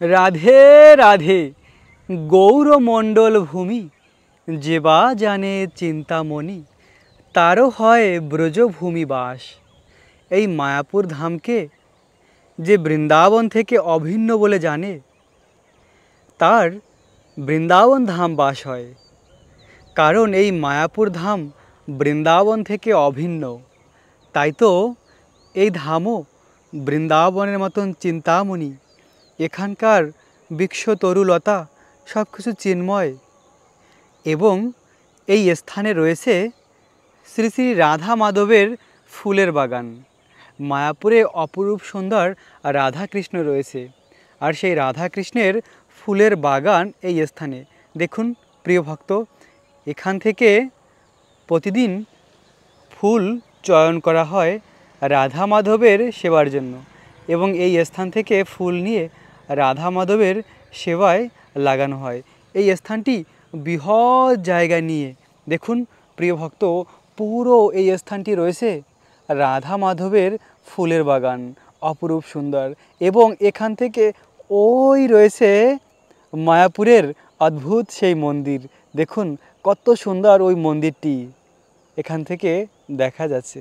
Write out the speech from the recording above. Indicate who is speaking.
Speaker 1: রাধে রাধে গৌরমণ্ডল ভূমি, যে বা জানে চিন্তামণি, তারও হয় ব্রজভূমি বাস। এই মায়াপুর ধামকে যে বৃন্দাবন থেকে অভিন্ন বলে জানে, তার বৃন্দাবন ধাম বাস হয়। কারণ এই মায়াপুর ধাম বৃন্দাবন থেকে অভিন্ন, তাই তো এই ধামও বৃন্দাবনের মতন চিন্তামণি। এখানকার বৃক্ষ তরুলতা সব কিছু চিন্ময়। এবং এই স্থানে রয়েছে শ্রী শ্রী রাধা মাধবের ফুলের বাগান। মায়াপুরে অপরূপ সুন্দর রাধাকৃষ্ণ রয়েছে, আর সেই রাধাকৃষ্ণের ফুলের বাগান এই স্থানে। দেখুন প্রিয় ভক্ত, এখান থেকে প্রতিদিন ফুল চয়ন করা হয় রাধা মাধবের সেবার জন্য, এবং এই স্থান থেকে ফুল নিয়ে রাধা মাধবের সেবায় লাগানো হয়। এই স্থানটি বৃহৎ জায়গা নিয়ে, দেখুন প্রিয় ভক্ত, পুরো এই স্থানটি রয়েছে রাধা মাধবের ফুলের বাগান, অপরূপ সুন্দর। এবং এখান থেকে ওই রয়েছে মায়াপুরের অদ্ভুত সেই মন্দির। দেখুন কত সুন্দর ওই মন্দিরটি এখান থেকে দেখা যাচ্ছে।